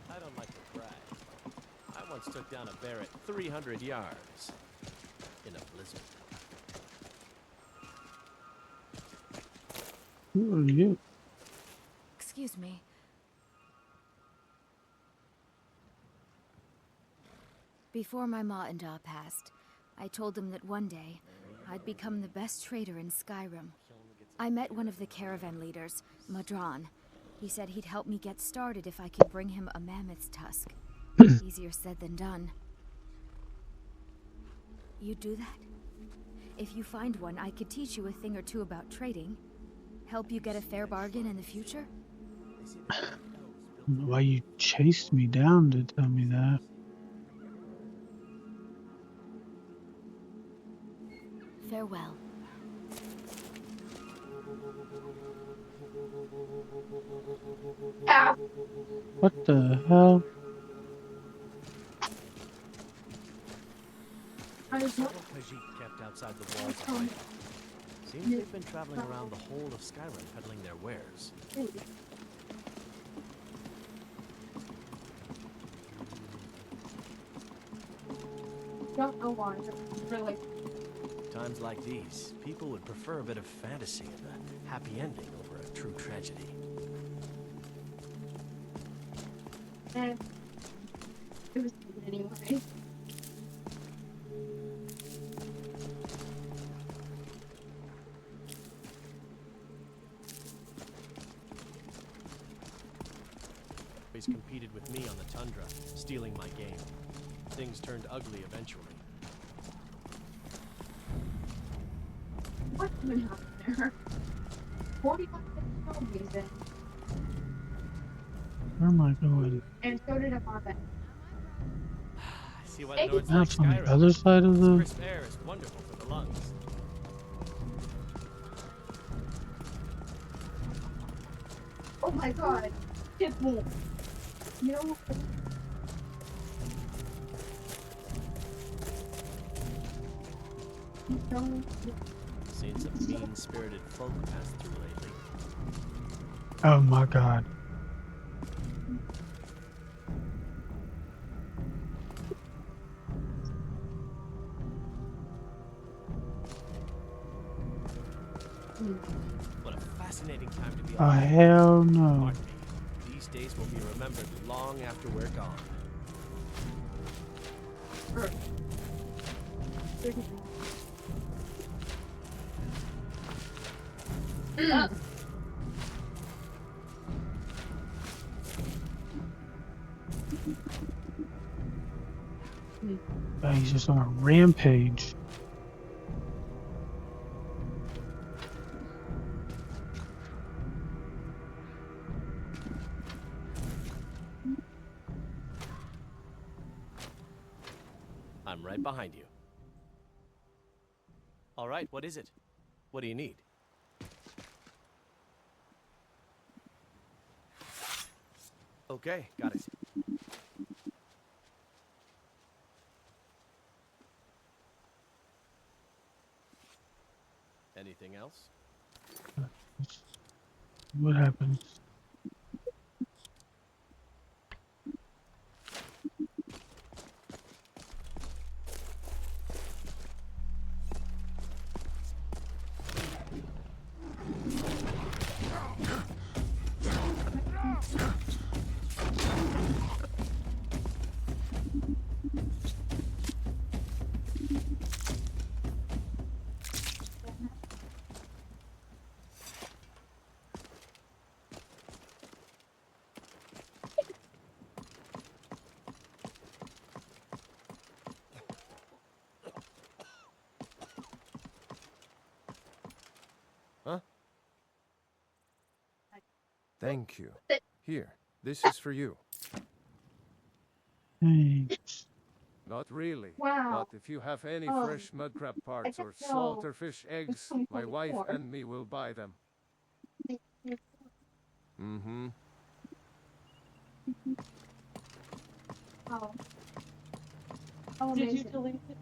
I don't like to brag. I once took down a bear at 300 yards in a blizzard. Who are you? Excuse me. Before my ma and Da passed, I told them that one day I'd become the best trader in Skyrim. I met one of the caravan leaders, Madron. He said he'd help me get started if I could bring him a mammoth's tusk. Easier said than done. You'd do that? If you find one, I could teach you a thing or two about trading. Help you get a fair bargain in the future? I don't know why you chased me down to tell me that. Farewell. What the hell? Several Khajiit kept outside the walls of White. Seems they've been traveling around the whole of Skyrim peddling their wares. Don't know why, really. Times like these, people would prefer a bit of fantasy and a happy ending over a true tragedy. And it was good anyway. Always competed with me on the tundra, stealing my game. Things turned ugly eventually. What even happened there? 45 zombies in. Where am I going? And so did a Marvin. I see why the Nords like That's on the Skyrim. other side of This the... crisp air is wonderful for the lungs. Oh my god. It's more. You know, Seen some mean-spirited folk pass through lately. Oh my god. What a fascinating time to be Oh alive. hell no. Pardon me. These days will be remembered long after we're gone. Oh, he's just on a rampage. I'm right behind you. All right, what is it? What do you need? Okay, got it. Anything else? What happens? Huh? Thank you. Here, this is for you. Thanks. Not really. wow. But if you have any Oh, fresh mudcrab parts or didn't know slaughterfish it was eggs, my wife 2024. and me will buy them. Mm-hmm. Oh. Oh, Did you amazing. delete it?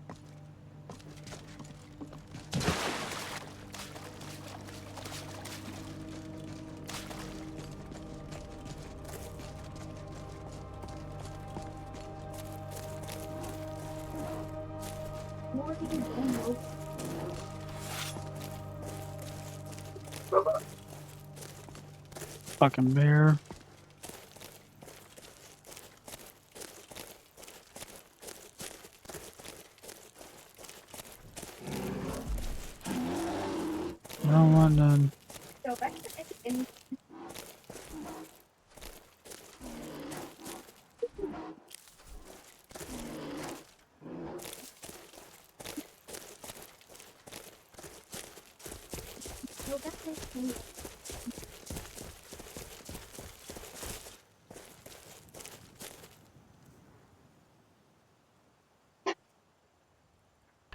More than you don't know. Fucking bear. I don't want none. So back to it and go back to it.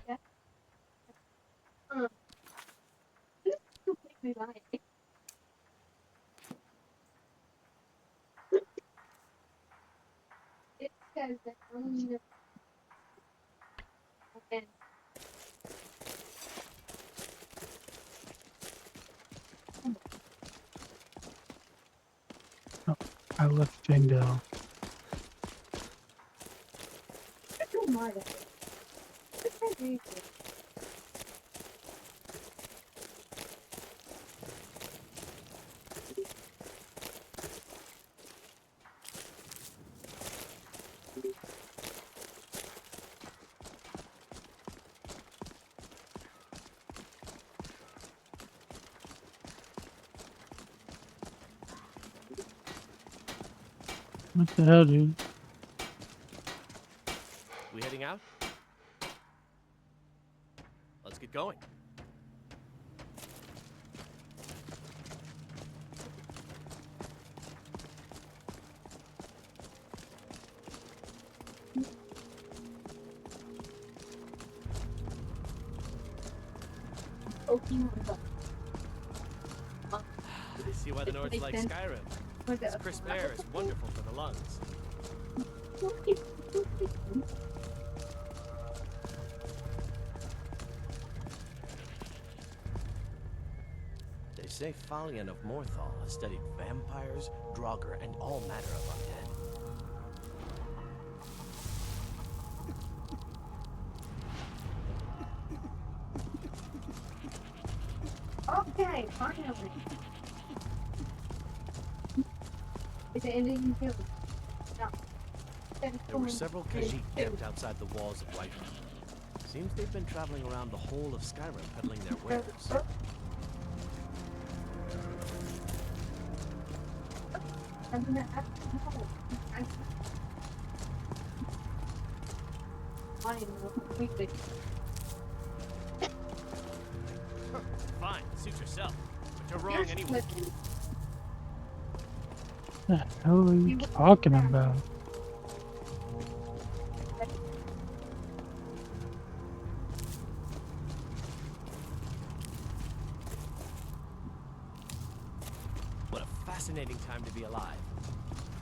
Yeah. This completely lying. It says that and Oh, I left Jingdale. I don't mind it. It's crazy. What the hell, dude? We heading out? Let's get going. Pokemon go. I see why the Nords makes like sense. Skyrim. Like This a- crisp air is wonderful for the lungs. They say Falion of Morthal has studied vampires, Draugr, and all manner of undead. Okay, finally. Is it ending you? No. There were several Khajiit camped outside the walls of Whiterun. Seems they've been traveling around the whole of Skyrim peddling their wares. Completely. Fine, suit yourself. But you're wrong anyway. What the hell are you talking about? What a fascinating time to be alive.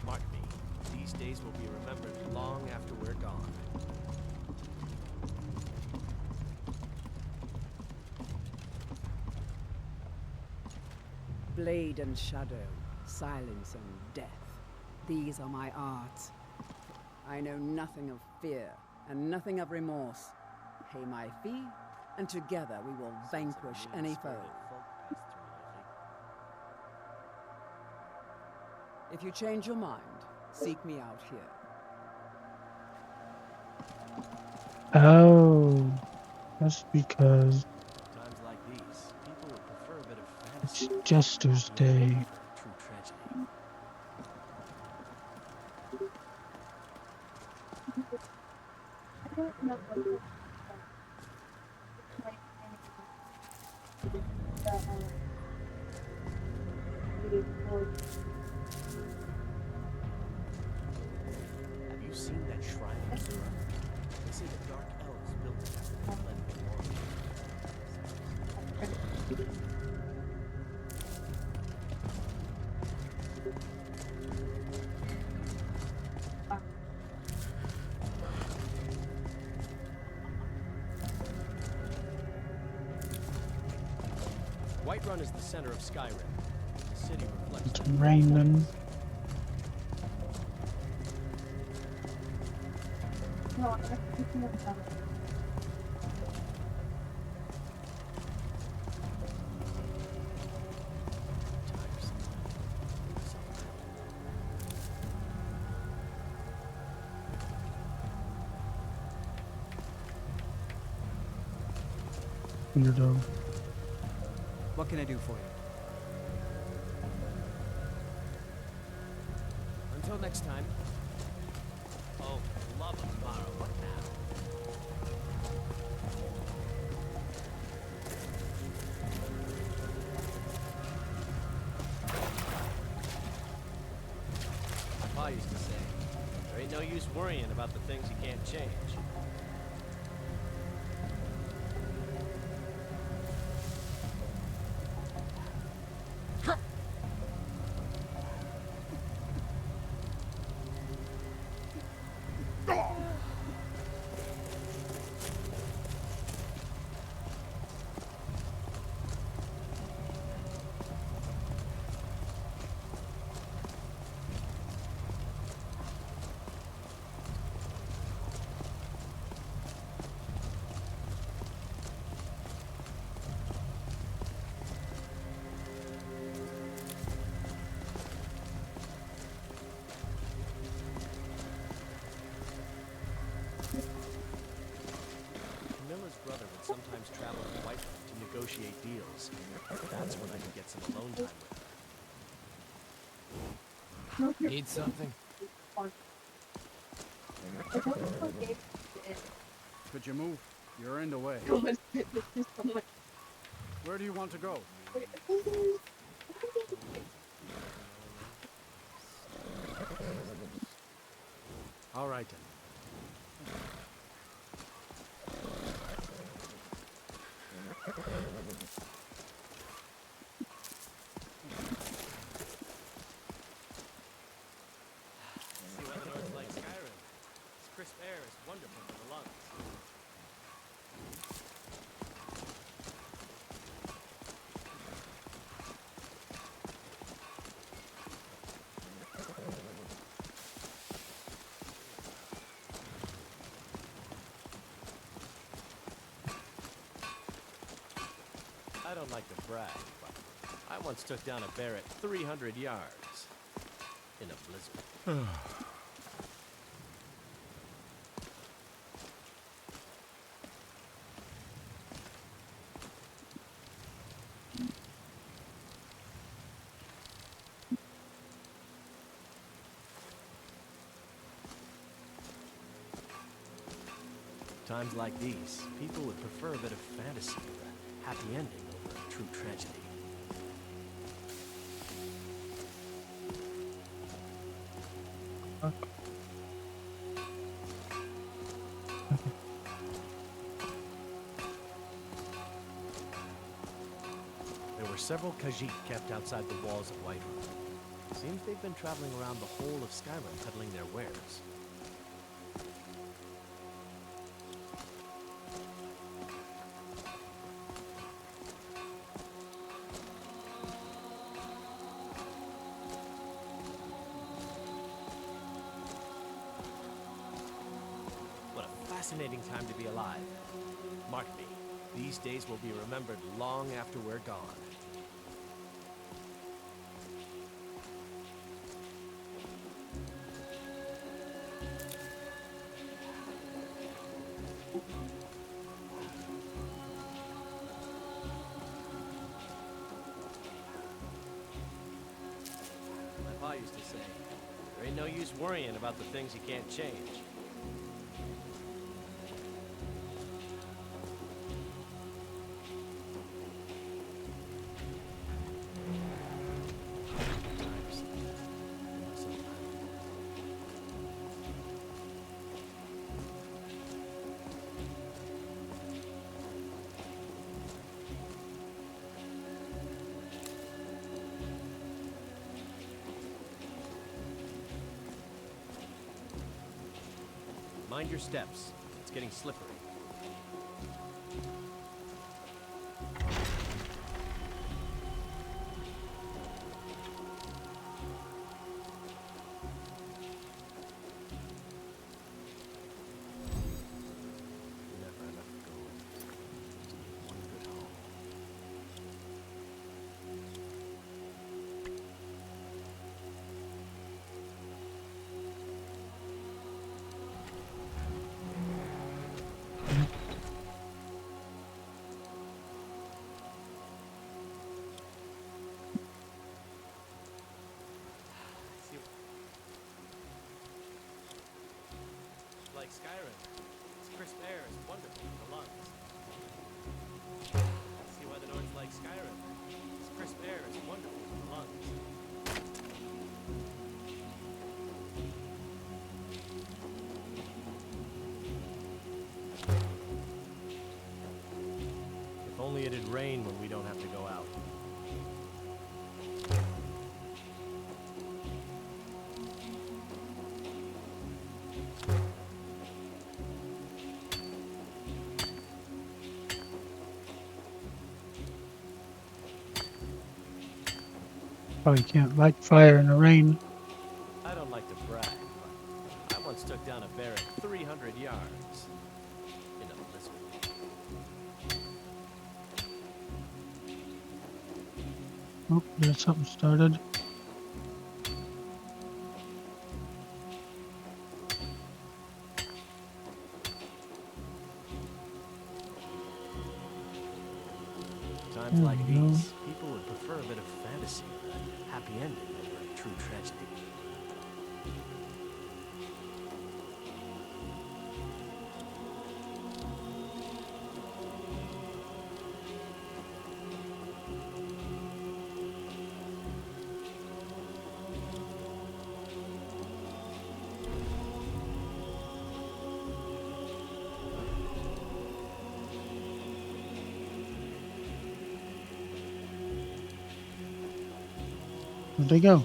Mark me, these days will be remembered long after we're gone. Blade and shadow, silence and death. These are my arts. I know nothing of fear and nothing of remorse. Pay my fee, and together we will vanquish any foe. If you change your mind, seek me out here. Oh, that's because Times like these, people would prefer a bit of it's fantasy. Jester's Day. True tragedy. I don't know what to like Have you seen that shrine in Zura? They say the dark elves built it after they fled the war. Whiterun is the center of Skyrim. The city reflects It's the raining. No, I'm thinking about it. Weirdo. What can I do for you? Until next time. Oh, for love of tomorrow, what now? My pa used to say, there ain't no use worrying about the things you can't change. Camilla's brother would sometimes travel to Whiterun to negotiate deals. That's when I could get some alone time with her. Need something? I don't forget it. Could you move? You're in the way. This is so much. Where do you want to go? All right then. See why the North's like Skyrim. This crisp air is wonderful for the lungs. I don't like to brag, but I once took down a bear at 300 yards in a blizzard. Times like these, people would prefer a bit of fantasy or a happy ending over a true tragedy. There were several Khajiit kept outside the walls of Whiterun. Seems they've been traveling around the whole of Skyrim peddling their wares. What a fascinating time to be alive. Mark me, these days will be remembered long after we're gone. My pa used to say, there ain't no use worrying about the things you can't change. Mind your steps. It's getting slippery. Skyrim. Its crisp air is wonderful for the lungs. See why the Nords like Skyrim. Its crisp air is wonderful for the lungs. If only it'd rain when we don't have to go out. Probably can't light fire in the rain. I don't like to brag, but I once took down a bear at 300 yards in a blizzard. Oh, there's something started. Times There like we go. these, people would prefer a bit of fantasy or a happy ending over a true tragedy. Where'd they go?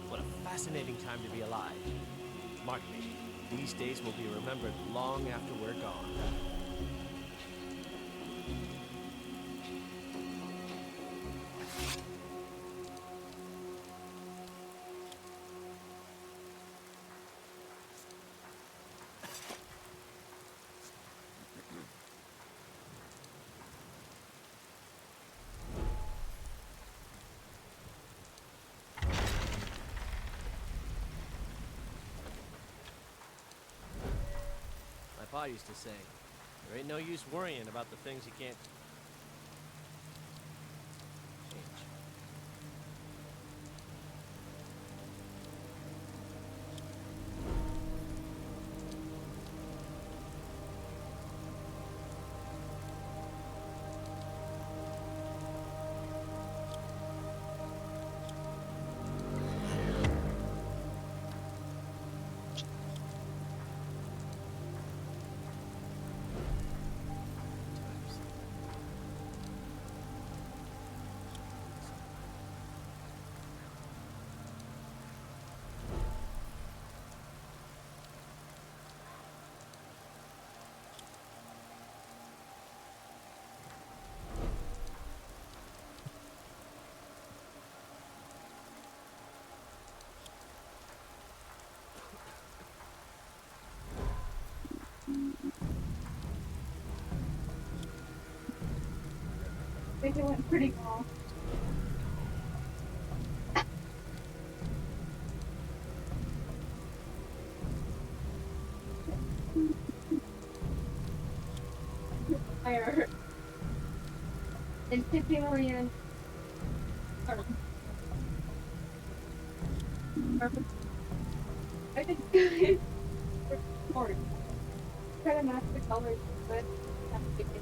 What a fascinating time to be alive. Mark me, these days will be remembered long after we're gone. My pa used to say, there ain't no use worrying about the things you can't change. I think it went pretty well. Fire. And 50 million. I think it's good. Try to match the colors, but have to get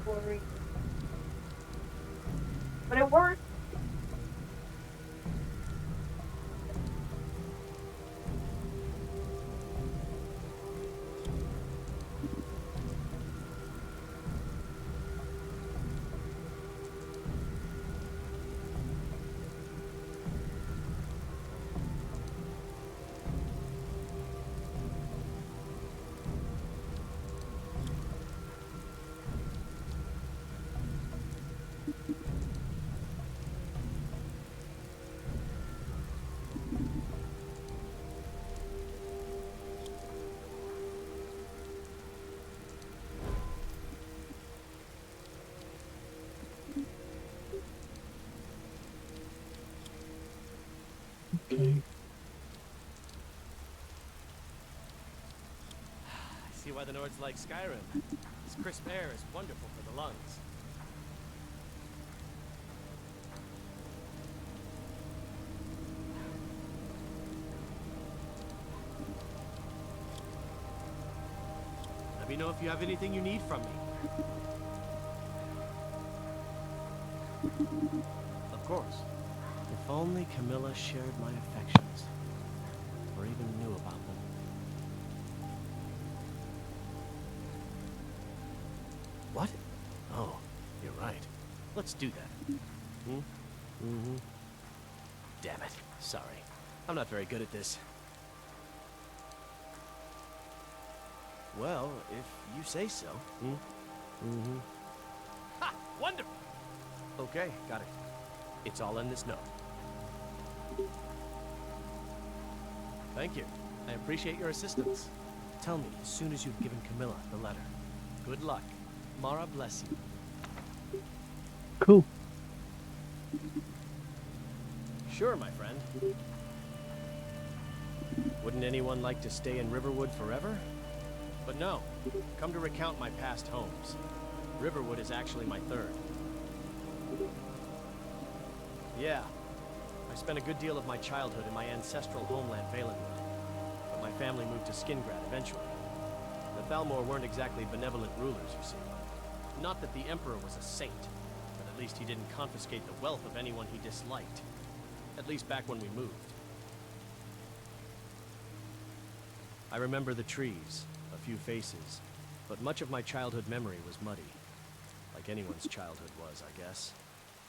blurry. But it worked. Okay. I see why the Nords like Skyrim. Its crisp air is wonderful for the lungs. me know if you have anything you need from me. Of course. If only Camilla shared my affections, or even knew about them. What? Oh, you're right. Let's do that. Hmm? Mm-hmm. Damn it. Sorry. I'm not very good at this. Well, if you say so. Hmm? Mm-hmm. Ha! Wonderful! Okay, got it. It's all in this note. Thank you. I appreciate your assistance. Tell me as soon as you've given Camilla the letter. Good luck. Mara bless you. Cool. Sure, my friend. Wouldn't anyone like to stay in Riverwood forever? But no. Come to recount my past homes. Riverwood is actually my third. Yeah. I spent a good deal of my childhood in my ancestral homeland, Valenwood. But my family moved to Skingrad eventually. The Thalmor weren't exactly benevolent rulers, you see. Not that the Emperor was a saint, but at least he didn't confiscate the wealth of anyone he disliked. At least back when we moved. I remember the trees, a few faces, but much of my childhood memory was muddy. Like anyone's childhood was, I guess.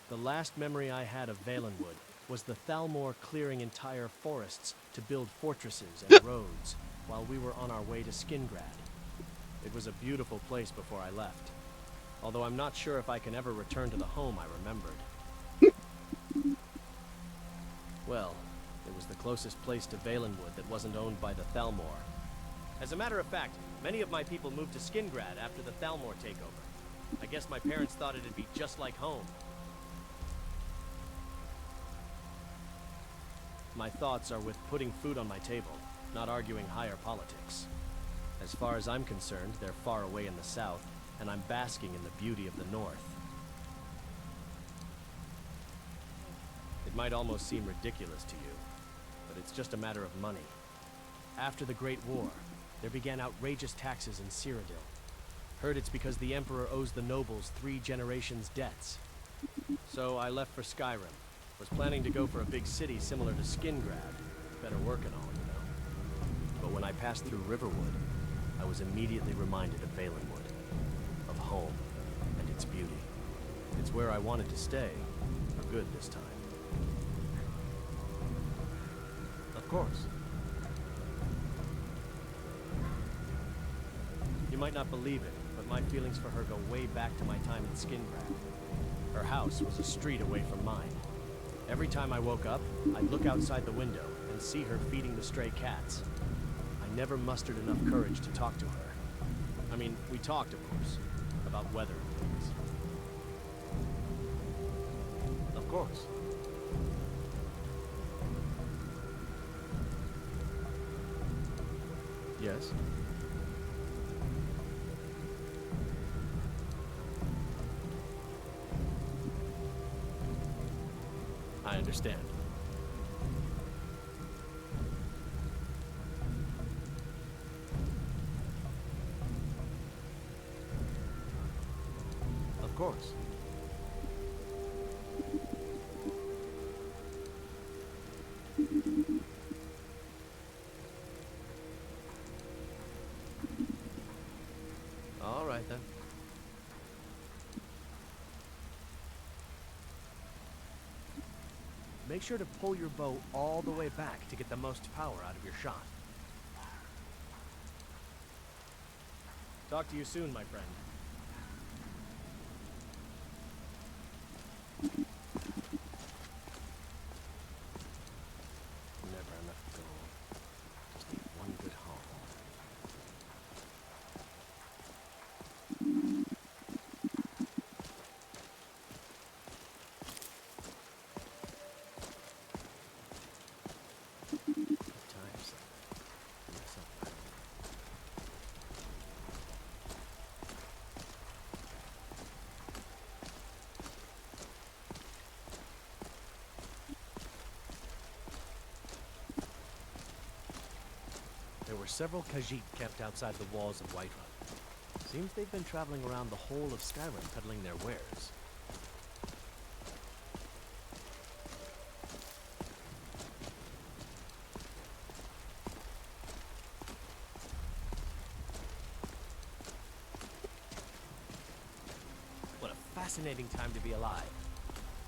The last memory I had of Valenwood was the Thalmor clearing entire forests to build fortresses and roads while we were on our way to Skingrad. It was a beautiful place before I left, although I'm not sure if I can ever return to the home I remembered. Well, it was the closest place to Valenwood that wasn't owned by the Thalmor. As a matter of fact, many of my people moved to Skingrad after the Thalmor takeover. I guess my parents thought it'd be just like home. My thoughts are with putting food on my table, not arguing higher politics. As far as I'm concerned, they're far away in the south, and I'm basking in the beauty of the north. It might almost seem ridiculous to you, but it's just a matter of money. After the Great War, there began outrageous taxes in Cyrodiil. Heard it's because the Emperor owes the nobles 3 generations' debts. So I left for Skyrim. Was planning to go for a big city similar to Skingrad. Better work and all, you know. But when I passed through Riverwood, I was immediately reminded of Valenwood. Of home and its beauty. It's where I wanted to stay, for good this time. Of course. You might not believe it, but my feelings for her go way back to my time in Skingrad. Her house was a street away from mine. Every time I woke up, I'd look outside the window and see her feeding the stray cats. I never mustered enough courage to talk to her. I mean, we talked, of course, about weather and things. Of course. Yes? I understand. Of course. All right then. Make sure to pull your bow all the way back to get the most power out of your shot. Talk to you soon, my friend. Never enough gold. Just need one good haul. Times. Mess up. There were several Khajiit kept outside the walls of Whiterun. Seems they've been traveling around the whole of Skyrim peddling their wares. What a fascinating time to be alive.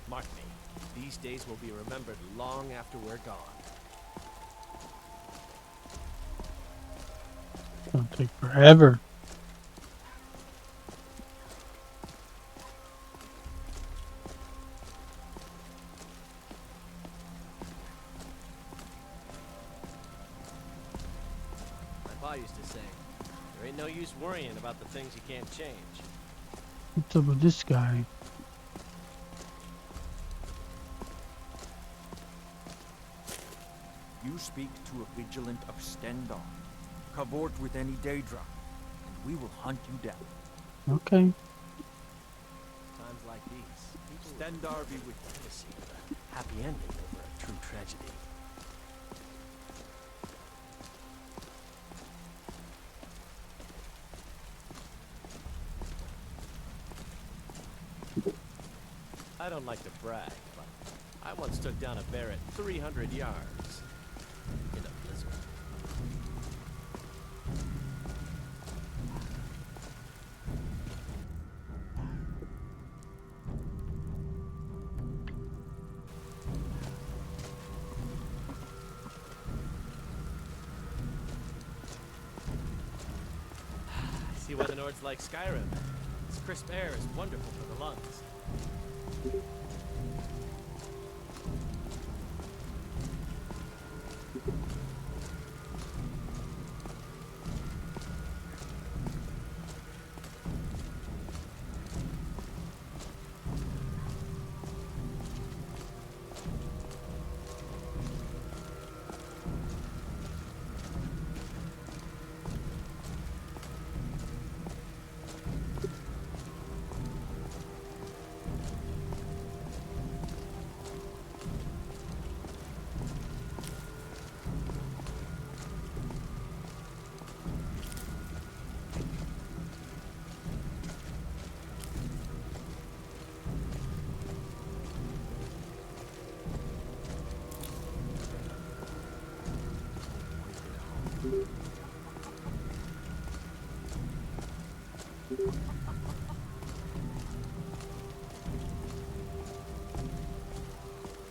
Mark me, these days will be remembered long after we're gone. It's gonna take forever. My pa used to say, there ain't no use worrying about the things you can't change. What's up with this guy? You speak to a vigilant of Stendarr. Cavort with any Daedra, and we will hunt you down. Okay. Times like these, people Stendarr be with you. to see a happy ending over a true tragedy. I don't like to brag, but I once took down a bear at 300 yards in a blizzard. I see why the Nords like Skyrim. Its crisp air is wonderful for the lungs.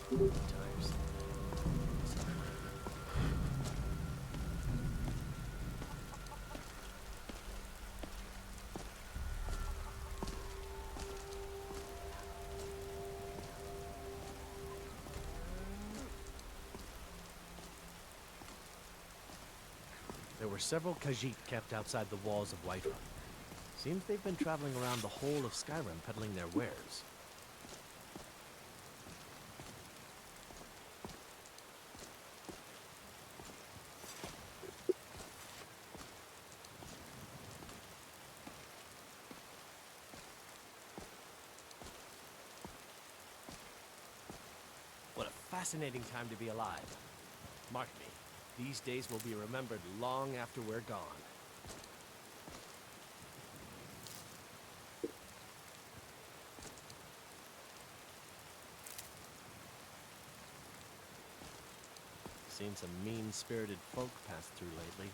Times. There were several Khajiit kept outside the walls of Whiterun. Seems they've been traveling around the whole of Skyrim peddling their wares. What a fascinating time to be alive. Mark me, these days will be remembered long after we're gone. Seen some mean-spirited folk pass through lately.